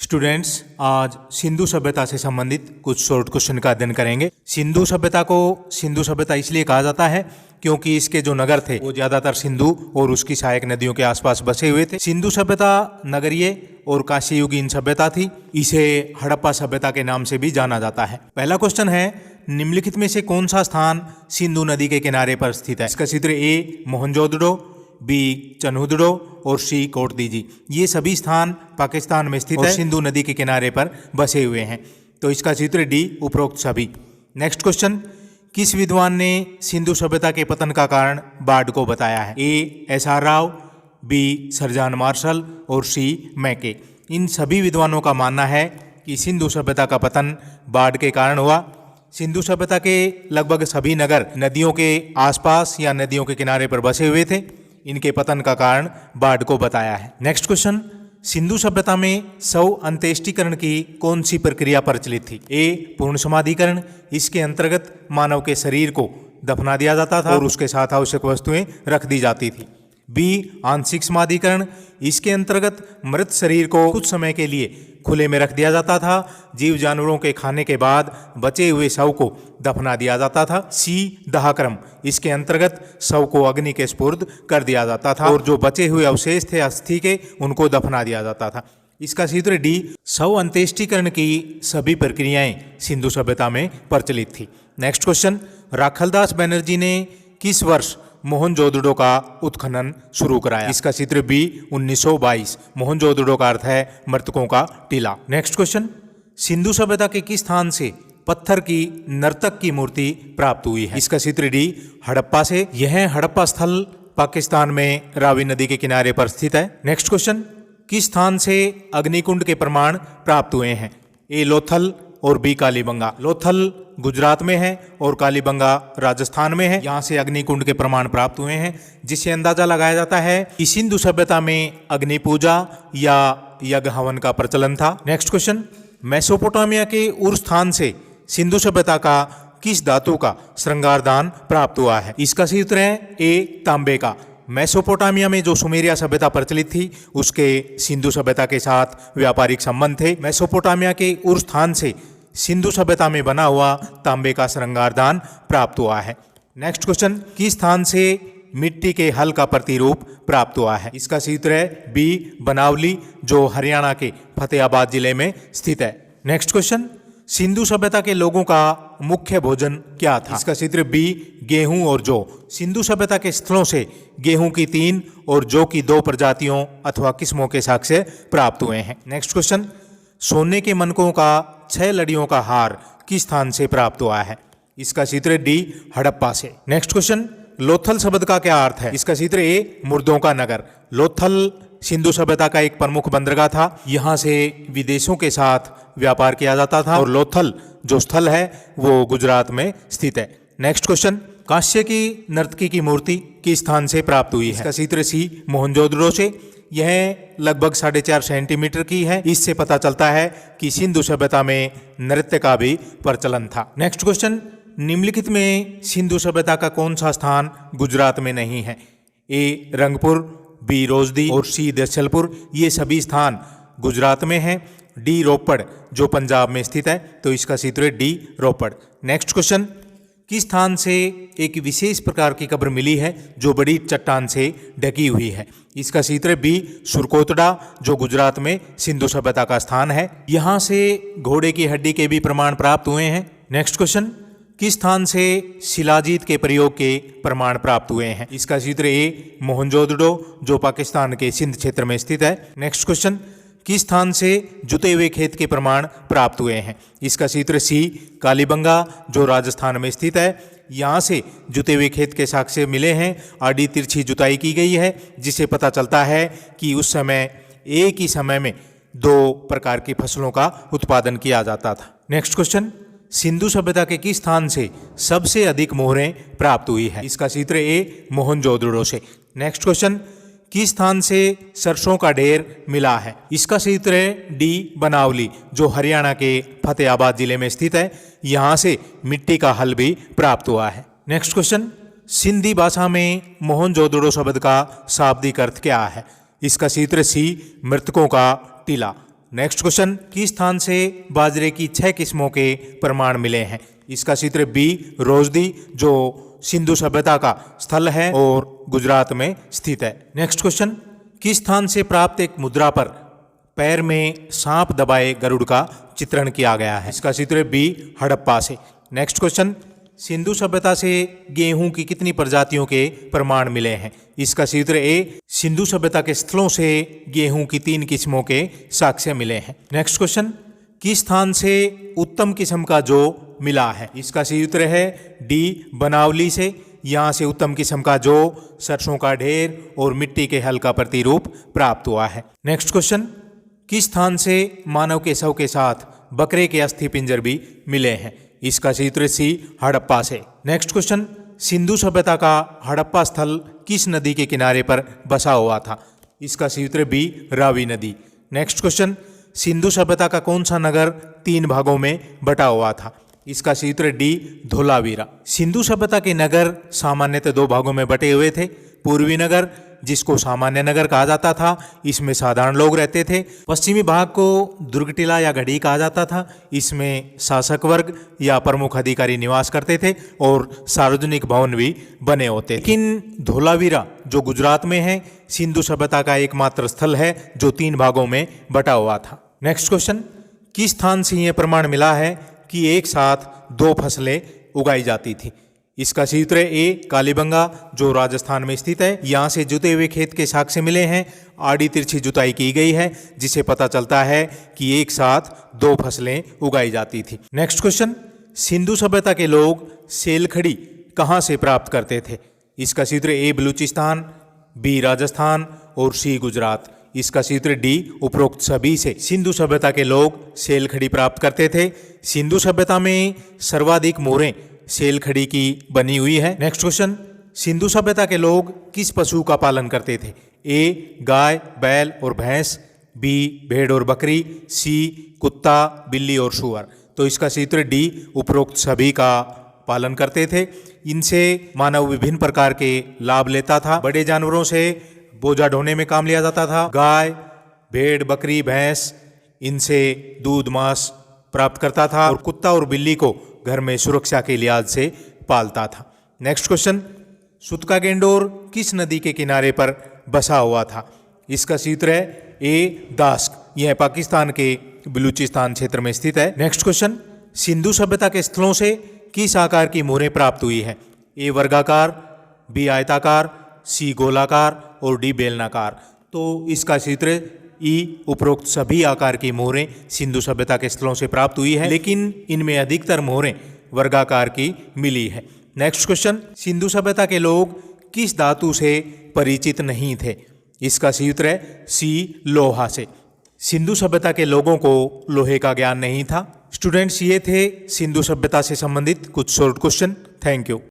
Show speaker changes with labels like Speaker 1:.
Speaker 1: Students, आज सिंधु सभ्यता से संबंधित कुछ शॉर्ट क्वेश्चन का अध्ययन करेंगे। सिंधु सभ्यता को सिंधु सभ्यता इसलिए कहा जाता है क्योंकि इसके जो नगर थे वो ज्यादातर सिंधु और उसकी सहायक नदियों के आसपास बसे हुए थे। सिंधु सभ्यता नगरीय और कांस्ययुगीन सभ्यता थी। इसे हड़प्पा सभ्यता के नाम से भी जाना जाता है। पहला क्वेश्चन है, निम्नलिखित में से कौन सा स्थान सिंधु नदी के किनारे पर स्थित है? इसका चित्र ए मोहनजोदड़ो, बी चन्हुदड़ो और सी कोटदीजी। ये सभी स्थान पाकिस्तान में स्थित है, सिंधु नदी के किनारे पर बसे हुए हैं। तो इसका चित्र डी उपरोक्त सभी। नेक्स्ट क्वेश्चन, किस विद्वान ने सिंधु सभ्यता के पतन का कारण बाढ़ को बताया है? A S R Rao, B sir John Marshall और सी मैके। इन सभी विद्वानों का मानना है कि सिंधु सभ्यता का पतन बाढ़ के कारण हुआ। सिंधु सभ्यता के लगभग सभी नगर नदियों के आसपास या नदियों के किनारे पर बसे हुए थे। इनके पतन का कारण बाढ़ को बताया है। नेक्स्ट क्वेश्चन, सिंधु सभ्यता में शव अंत्येष्टिकरण की कौन सी प्रक्रिया प्रचलित थी? ए पूर्ण समाधिकरण। इसके अंतर्गत मानव के शरीर को दफना दिया जाता था और उसके साथ आवश्यक वस्तुएं रख दी जाती थी। बी आंशिक समाधिकरण। इसके अंतर्गत मृत शरीर को कुछ समय के लिए खुले में रख दिया जाता था। जीव जानवरों के खाने के बाद बचे हुए शव को दफना दिया जाता था। सी दाहक्रम। इसके अंतर्गत शव को अग्नि के स्पुर्द कर दिया जाता था और जो बचे हुए अवशेष थे अस्थि के उनको दफना दिया जाता था। इसका चित्र डी शव अंत्येष्टिकरण की सभी प्रक्रियाएं सिंधु सभ्यता में प्रचलित थी। नेक्स्ट क्वेश्चन, राखलदास बनर्जी ने किस वर्ष मोहनजोदड़ो का उत्खनन शुरू कराया? इसका चित्र बी 1922। मोहनजोदड़ो का अर्थ है मृतकों का टीला। नेक्स्ट क्वेश्चन, सिंधु सभ्यता के किस स्थान से पत्थर की नर्तक की मूर्ति प्राप्त हुई है? इसका चित्र डी हड़प्पा से। यह हड़प्पा स्थल पाकिस्तान में रावी नदी के किनारे पर स्थित है। नेक्स्ट क्वेश्चन, किस स्थान से अग्निकुंड के प्रमाण प्राप्त हुए हैं? ए लोथल और बी कालीबंगा। लोथल गुजरात में है और कालीबंगा राजस्थान में है। यहाँ से अग्निकुंड के प्रमाण प्राप्त हुए हैं, जिससे अंदाजा लगाया जाता है कि सिंधु सभ्यता में अग्नि पूजा या यज्ञ हवन का प्रचलन था। नेक्स्ट क्वेश्चन, मेसोपोटामिया के उर स्थान से सिंधु सभ्यता का किस धातु का श्रृंगारदान प्राप्त हुआ है? इसका सूत्र है ए तांबे का। मेसोपोटामिया में जो सुमेरिया सभ्यता प्रचलित थी उसके सिंधु सभ्यता के साथ व्यापारिक संबंध थे। मेसोपोटामिया के उर स्थान से सिंधु सभ्यता में बना हुआ तांबे का श्रृंगारदान प्राप्त हुआ है। नेक्स्ट क्वेश्चन, किस स्थान से मिट्टी के हल का प्रतिरूप प्राप्त हुआ है? इसका सूत्र है बी बनावली, जो हरियाणा के फतेहाबाद जिले में स्थित है। नेक्स्ट क्वेश्चन, सिंधु सभ्यता के लोगों का मुख्य भोजन क्या था? इसका चित्र बी गेहूं और जौ। सिंधु सभ्यता के स्थलों से गेहूं की 3 और जौ की 2 प्रजातियों अथवा किस्मों के साक्ष्य प्राप्त हुए हैं। नेक्स्ट क्वेश्चन, सोने के मनकों का 6 लड़ियों का हार किस स्थान से प्राप्त हुआ है? इसका चित्र डी हड़प्पा से। नेक्स्ट क्वेश्चन, लोथल शब्द का क्या अर्थ है? इसका चित्र ए मुर्दों का नगर। लोथल सिंधु सभ्यता का एक प्रमुख बंदरगाह था। यहाँ से विदेशों के साथ व्यापार किया जाता था और लोथल जो स्थल है वो गुजरात में स्थित है। नेक्स्ट क्वेश्चन, कांस्य की नर्तकी की मूर्ति किस स्थान से प्राप्त हुई है? इसका चित्र सी मोहनजोदड़ो से। यह लगभग 4.5 सेंटीमीटर की है। इससे पता चलता है कि सिंधु सभ्यता में नृत्य का भी प्रचलन था। नेक्स्ट क्वेश्चन, निम्नलिखित में सिंधु सभ्यता का कौन सा स्थान गुजरात में नहीं है? ए रंगपुर, बी रोजदी और सी दशलपुर। ये सभी स्थान गुजरात में हैं। डी रोपड़ जो पंजाब में स्थित है, तो इसका चित्र डी रोपड़। नेक्स्ट क्वेश्चन, किस स्थान से एक विशेष प्रकार की कब्र मिली है जो बड़ी चट्टान से ढकी हुई है? इसका चित्र बी सुरकोतड़ा, जो गुजरात में सिंधु सभ्यता का स्थान है। यहाँ से घोड़े की हड्डी के भी प्रमाण प्राप्त हुए हैं। नेक्स्ट क्वेश्चन, किस स्थान से शिलाजीत के प्रयोग के प्रमाण प्राप्त हुए हैं? इसका चित्र ए मोहनजोदड़ो, जो पाकिस्तान के सिंध क्षेत्र में स्थित है। नेक्स्ट क्वेश्चन, किस स्थान से जुते हुए खेत के प्रमाण प्राप्त हुए हैं? इसका चित्र सी कालीबंगा, जो राजस्थान में स्थित है। यहाँ से जुते हुए खेत के साक्ष्य मिले हैं। आड़ी तिरछी जुताई की गई है, जिससे पता चलता है कि उस समय एक ही समय में 2 प्रकार की फसलों का उत्पादन किया जाता था। नेक्स्ट क्वेश्चन, सिंधु सभ्यता के किस स्थान से सबसे अधिक मोहरें प्राप्त हुई है? इसका चित्र ए मोहनजोदड़ो से। नेक्स्ट क्वेश्चन, किस स्थान से सरसों का ढेर मिला है? इसका चित्र है डी बनावली, जो हरियाणा के फतेहाबाद जिले में स्थित है। यहाँ से मिट्टी का हल भी प्राप्त हुआ है। नेक्स्ट क्वेश्चन, सिंधी भाषा में मोहनजोदड़ो शब्द का शाब्दिक अर्थ क्या है? इसका चित्र सी मृतकों का टीला। नेक्स्ट क्वेश्चन, किस स्थान से बाजरे की 6 किस्मों के प्रमाण मिले हैं? इसका क्षेत्र बी रोजदी, जो सिंधु सभ्यता का स्थल है और गुजरात में स्थित है। नेक्स्ट क्वेश्चन, किस स्थान से प्राप्त एक मुद्रा पर पैर में सांप दबाए गरुड़ का चित्रण किया गया है? इसका क्षेत्र बी हड़प्पा से। नेक्स्ट क्वेश्चन, सिंधु सभ्यता से गेहूं की कितनी प्रजातियों के प्रमाण मिले हैं? इसका क्षेत्र ए सिंधु सभ्यता के स्थलों से गेहूं की 3 किस्मों के साक्ष्य मिले हैं। नेक्स्ट क्वेश्चन, किस स्थान से उत्तम किस्म का जौ मिला है? इसका सूत्र है डी बनावली से। यहाँ से उत्तम किस्म का जौ, सरसों का ढेर और मिट्टी के हल का प्रतिरूप प्राप्त हुआ है। नेक्स्ट क्वेश्चन, किस स्थान से मानव के शव के साथ बकरे के अस्थि पिंजर भी मिले हैं? इसका सूत्र सी हड़प्पा से। नेक्स्ट क्वेश्चन, सिंधु सभ्यता का हड़प्पा स्थल किस नदी के किनारे पर बसा हुआ था? इसका सूत्र बी रावी नदी। नेक्स्ट क्वेश्चन, सिंधु सभ्यता का कौन सा नगर 3 भागों में बटा हुआ था? इसका सूत्र डी धोलावीरा। सिंधु सभ्यता के नगर सामान्यतः 2 भागों में बटे हुए थे। पूर्वी नगर, जिसको सामान्य नगर कहा जाता था, इसमें साधारण लोग रहते थे। पश्चिमी भाग को दुर्गटिला या गढ़ी कहा जाता था, इसमें शासक वर्ग या प्रमुख अधिकारी निवास करते थे और सार्वजनिक भवन भी बने होते थे। लेकिन धोलावीरा जो गुजरात में है, सिंधु सभ्यता का एकमात्र स्थल है जो 3 भागों में बटा हुआ था। नेक्स्ट क्वेश्चन, किस स्थान से यह प्रमाण मिला है कि एक साथ 2 फसलें उगाई जाती थी? इसका सूत्र ए कालीबंगा, जो राजस्थान में स्थित है। यहाँ से जुते हुए खेत के साक्ष्य मिले हैं। आड़ी तिरछी जुताई की गई है, जिसे पता चलता है कि एक साथ 2 फसलें उगाई जाती थी। नेक्स्ट क्वेश्चन, सिंधु सभ्यता के लोग सेलखड़ी कहाँ से प्राप्त करते थे? इसका सूत्र ए बलूचिस्तान, बी राजस्थान और सी गुजरात। इसका सूत्र डी उपरोक्त सभी से। सिंधु सभ्यता के लोग सेलखड़ी प्राप्त करते थे। सिंधु सभ्यता में सर्वाधिक मोहरें सेलखड़ी की बनी हुई है। नेक्स्ट क्वेश्चन, सिंधु सभ्यता के लोग किस पशु का पालन करते थे? ए गाय, बैल और भैंस, बी भेड़ और बकरी, सी कुत्ता, बिल्ली और सूअर। तो इसका सूत्र डी उपरोक्त सभी का पालन करते थे। इनसे मानव विभिन्न प्रकार के लाभ लेता था। बड़े जानवरों से बोझा ढोने में काम लिया जाता था। गाय, भेड़, बकरी, भैंस, इनसे दूध मांस प्राप्त करता था और कुत्ता और बिल्ली को घर में सुरक्षा के लिहाज से पालता था। नेक्स्ट क्वेश्चन, सुतका गेंडोर किस नदी के किनारे पर बसा हुआ था? इसका सूत्र है ए दास्क। यह पाकिस्तान के बलूचिस्तान क्षेत्र में स्थित है। नेक्स्ट क्वेश्चन, सिंधु सभ्यता के स्थलों से किस आकार की मोहरें प्राप्त हुई है? ए वर्गाकार, बी आयताकार, सी गोलाकार और डी बेलनाकार। तो इसका सूत्र ई उपरोक्त सभी आकार की मोहरें सिंधु सभ्यता के स्थलों से प्राप्त हुई है, लेकिन इनमें अधिकतर मोहरें वर्गाकार की मिली है। नेक्स्ट क्वेश्चन, सिंधु सभ्यता के लोग किस धातु से परिचित नहीं थे? इसका सूत्र है सी लोहा से। सिंधु सभ्यता के लोगों को लोहे का ज्ञान नहीं था। स्टूडेंट्स, ये थे सिंधु सभ्यता से संबंधित कुछ शॉर्ट क्वेश्चन। Thank you.